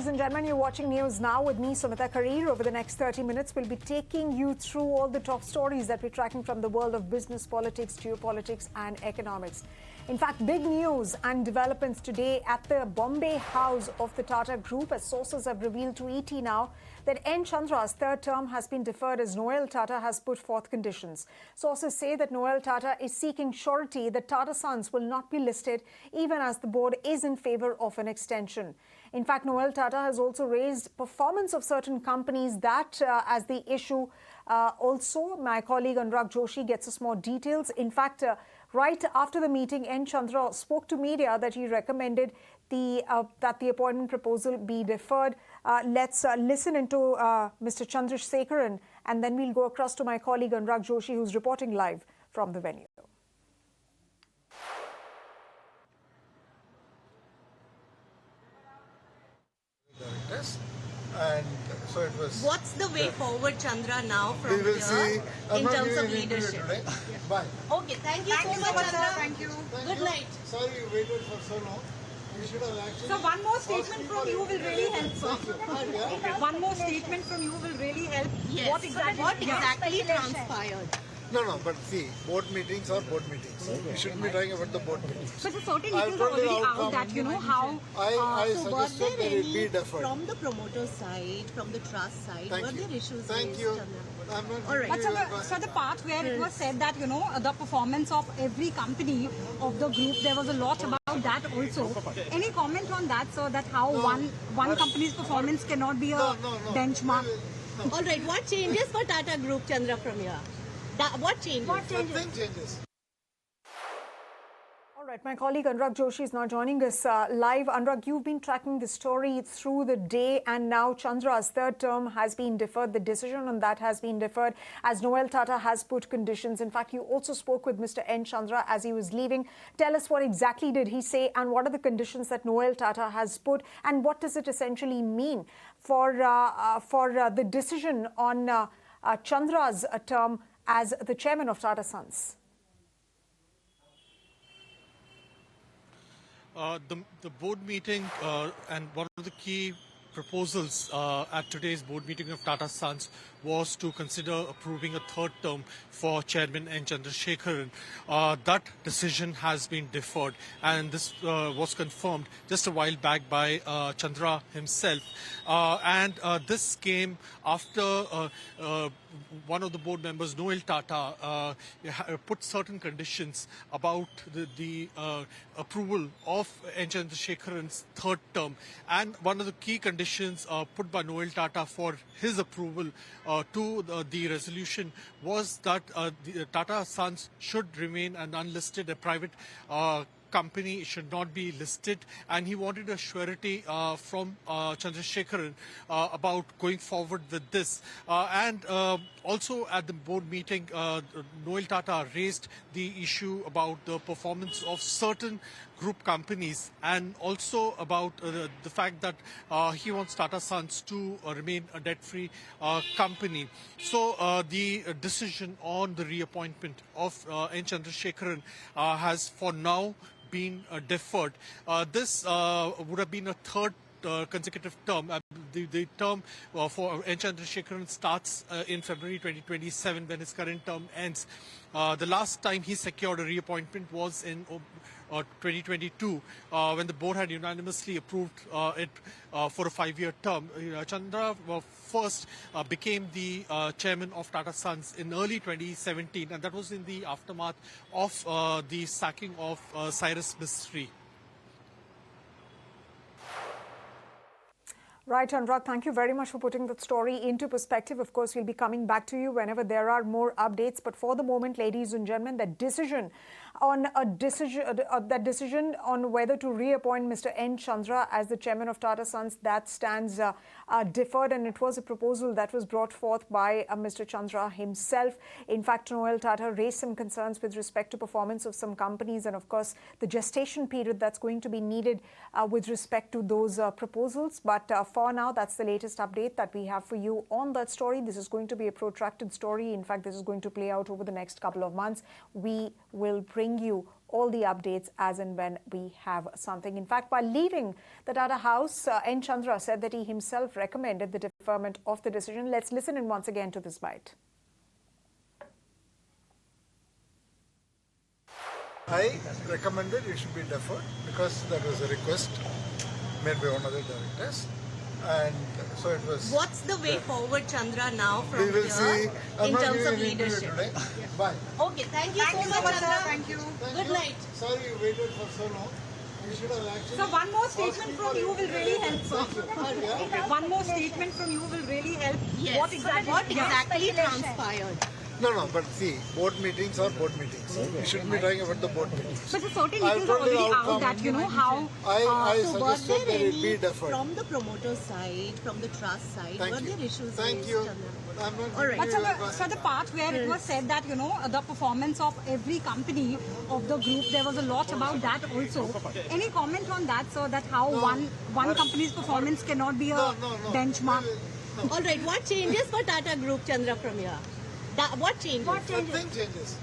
and gentlemen, you're watching News Now with me, Sumita Karir. Over the next 30 minutes, we'll be taking you through all the top stories that we're tracking from the world of business, politics, geopolitics and economics. In fact, big news and developments today at the Bombay house of the Tata Group, as sources have revealed to ET Now that N. Chandra's third term has been deferred as Noel Tata has put forth conditions. Sources say that Noel Tata is seeking surety that Tata Sons will not be listed, even as the board is in favor of an extension. In fact, Noel Tata has also raised performance of certain companies that as the issue. Also, my colleague Anurag Joshi gets us more details. In fact, right after the meeting, N. Chandra spoke to media that he recommended that the appointment proposal be deferred. Let's listen into Mr. Chandrasekaran, and then we'll go across to my colleague Anurag Joshi, who's reporting live from the venue. And so it was. What's the way forward, Chandra, now from we will here see. in terms of leadership? Today. Bye. Okay, thank you so much, Chandra. Thank you. Good night. Sorry you waited for so long. You should have actually. So one more statement from you will really help, sir. Yeah. One more statement from you will really help. Yes. What exactly transpired? No, but see, board meetings are board meetings. We shouldn't be talking about the board meetings. But the certain I've details are told you already outcome. out that you know how. I So were suggested there that it be any, deferred. from the promoter side, from the trust side, Thank were you. there issues Thank raised, you. Chandra? I'm not All right. But so the part where it was said that the performance of every company of the group, there was a lot about that also. Any comment on that, sir? That how one company's performance cannot be a benchmark. All right. What changes for Tata Group, Chandra, from here? What changes? Nothing changes. All right, my colleague Anurag Joshi is now joining us live. Anurag, you've been tracking the story through the day, and now Chandra's third term has been deferred. The decision on that has been deferred as Noel Tata has put conditions. In fact, you also spoke with Mr. N. Chandra as he was leaving. Tell us what exactly did he say, and what are the conditions that Noel Tata has put, and what does it essentially mean for the decision on Chandra's term as the chairman of Tata Sons? The board meeting and one of the key proposals at today's board meeting of Tata Sons was to consider approving a third term for Chairman N. Chandrasekaran. That decision has been deferred, and this was confirmed just a while back by Chandra himself. And this came after one of the board members, Noel Tata, put certain conditions about the approval of N. Chandrasekaran's third term. And one of the key conditions put by Noel Tata for his approval to the resolution was that the Tata Sons should remain an unlisted, a private company, should not be listed, and he wanted a surety from Chandrasekaran about going forward with this. And also at the board meeting, Noel Tata raised the issue about the performance of certain group companies, and also about the fact that he wants Tata Sons to remain a debt-free company. So the decision on the reappointment of N. Chandrasekaran has for now been deferred. This would have been a third consecutive term. The term for N. Chandrasekaran starts in February 2027 when his current term ends. The last time he secured a reappointment was in 2022 when the board had unanimously approved it for a 5-year term. Chandra first became the chairman of Tata Sons in early 2017, and that was in the aftermath of the sacking of Cyrus Mistry. Right, Anurag, thank you very much for putting that story into perspective. Of course, we'll be coming back to you whenever there are more updates. But for the moment, ladies and gentlemen, that decision on whether to reappoint Mr. N. Chandra as the chairman of Tata Sons, that stands deferred, and it was a proposal that was brought forth by Mr. Chandra himself. In fact, Noel Tata raised some concerns with respect to performance of some companies, and of course, the gestation period that's going to be needed with respect to those proposals. But for now, that's the latest update that we have for you on that story. This is going to be a protracted story. In fact, this is going to play out over the next couple of months. We will bring bring you all the updates as and when we have something. In fact, while leaving the Tata House, N. Chandra said that he himself recommended the deferment of the decision. Let's listen in once again to this bite. I recommended it should be deferred because that was a request made by one of the directors, and so it was. What's the way forward, Chandra, now from We will here see. I'm in not terms giving of an interview leadership? today. Bye. Okay, thank you so much, Chandra. Thank you. Good night. Sorry you waited for so long. You should have actually. So one more statement from you will really help, sir. One more statement from you will really help. Yes. What exactly transpired? No, but see, board meetings are board meetings. We shouldn't be talking about the board meetings. But the certain I've details are told you already outcome. out that, you know, how... I So was suggested there that it be any, deferred. from the promoter side, from the trust side, Thank were you. there issues Thank raised, you. Chandra? I'm not All right. But giving you so the part where it was said that, you know, the performance of every company of the group, there was a lot about that also. Any comment on that, sir, that how one company's performance cannot be a benchmark? All right, what changes for Tata Group, Chandra, from here? What changes? Nothing changes.